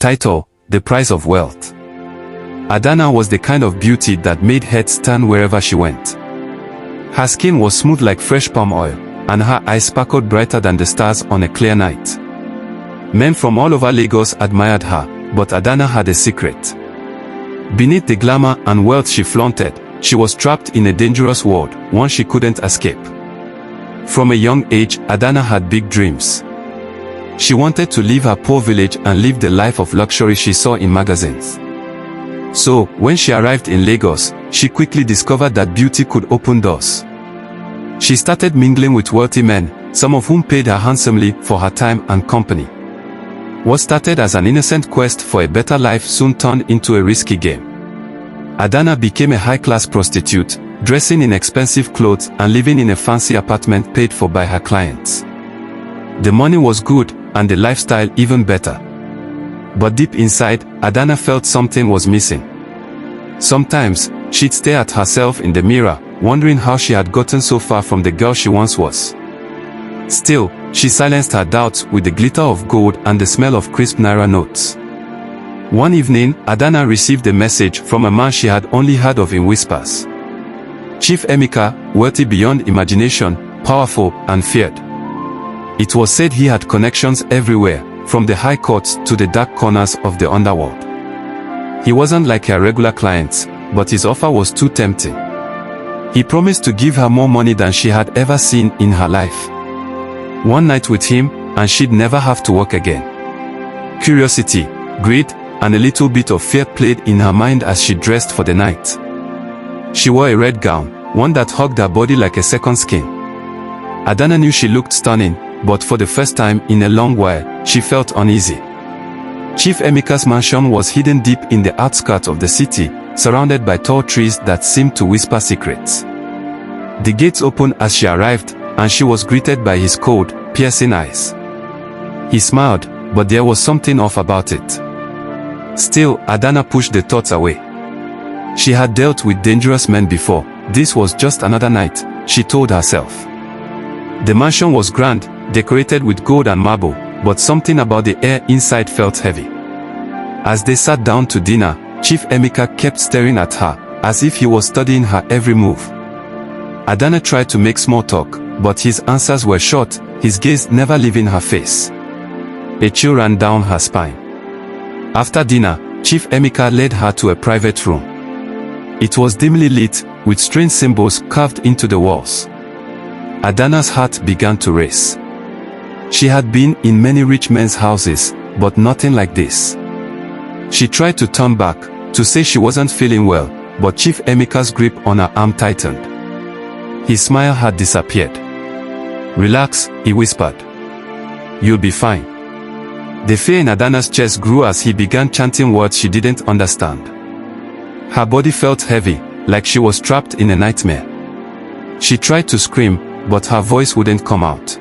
Title: The Price of Wealth. Adana was the kind of beauty that made heads turn wherever she went. Her skin was smooth like fresh palm oil, and her eyes sparkled brighter than the stars on a clear night. Men from all over Lagos admired her, but Adana had a secret. Beneath the glamour and wealth she flaunted, she was trapped in a dangerous world, one she couldn't escape. From a young age, Adana had big dreams. She wanted to leave her poor village and live the life of luxury she saw in magazines. So, when she arrived in Lagos, she quickly discovered that beauty could open doors. She started mingling with wealthy men, some of whom paid her handsomely for her time and company. What started as an innocent quest for a better life soon turned into a risky game. Adana became a high-class prostitute, dressing in expensive clothes and living in a fancy apartment paid for by her clients. The money was good, and the lifestyle even better. But deep inside, Adana felt something was missing. Sometimes, she'd stare at herself in the mirror, wondering how she had gotten so far from the girl she once was. Still, she silenced her doubts with the glitter of gold and the smell of crisp naira notes. One evening, Adana received a message from a man she had only heard of in whispers. Chief Emeka, wealthy beyond imagination, powerful and feared. It was said he had connections everywhere, from the high courts to the dark corners of the underworld. He wasn't like her regular clients, but his offer was too tempting. He promised to give her more money than she had ever seen in her life. One night with him, and she'd never have to work again. Curiosity, greed, and a little bit of fear played in her mind as she dressed for the night. She wore a red gown, one that hugged her body like a second skin. Adana knew she looked stunning, but for the first time in a long while, she felt uneasy. Chief Emeka's mansion was hidden deep in the outskirts of the city, surrounded by tall trees that seemed to whisper secrets. The gates opened as she arrived, and she was greeted by his cold, piercing eyes. He smiled, but there was something off about it. Still, Adana pushed the thoughts away. She had dealt with dangerous men before. This was just another night, she told herself. The mansion was grand, decorated with gold and marble, but something about the air inside felt heavy. As they sat down to dinner, Chief Emeka kept staring at her, as if he was studying her every move. Adana tried to make small talk, but his answers were short, his gaze never leaving her face. A chill ran down her spine. After dinner, Chief Emeka led her to a private room. It was dimly lit, with strange symbols carved into the walls. Adana's heart began to race. She had been in many rich men's houses, but nothing like this. She tried to turn back, to say she wasn't feeling well, but Chief Emeka's grip on her arm tightened. His smile had disappeared. "Relax," he whispered. "You'll be fine." The fear in Adana's chest grew as he began chanting words she didn't understand. Her body felt heavy, like she was trapped in a nightmare. She tried to scream, but her voice wouldn't come out.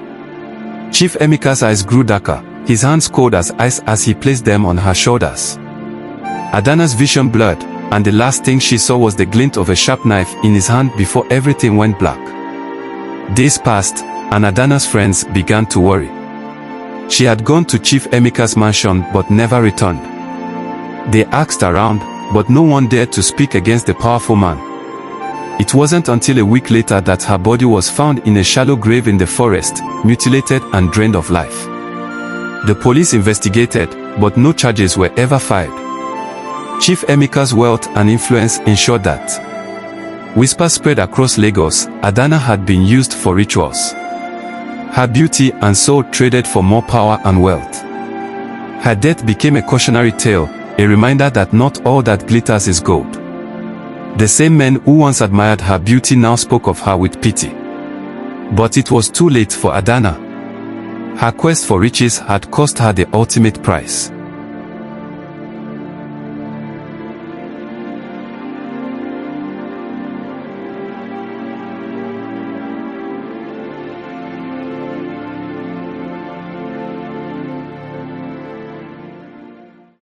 Chief Emeka's eyes grew darker, his hands cold as ice as he placed them on her shoulders. Adana's vision blurred, and the last thing she saw was the glint of a sharp knife in his hand before everything went black. Days passed, and Adana's friends began to worry. She had gone to Chief Emeka's mansion but never returned. They asked around, but no one dared to speak against the powerful man. It wasn't until a week later that her body was found in a shallow grave in the forest, mutilated and drained of life. The police investigated, but no charges were ever filed. Chief Emeka's wealth and influence ensured that. Whispers spread across Lagos, Adana had been used for rituals. Her beauty and soul traded for more power and wealth. Her death became a cautionary tale, a reminder that not all that glitters is gold. The same men who once admired her beauty now spoke of her with pity. But it was too late for Adana. Her quest for riches had cost her the ultimate price.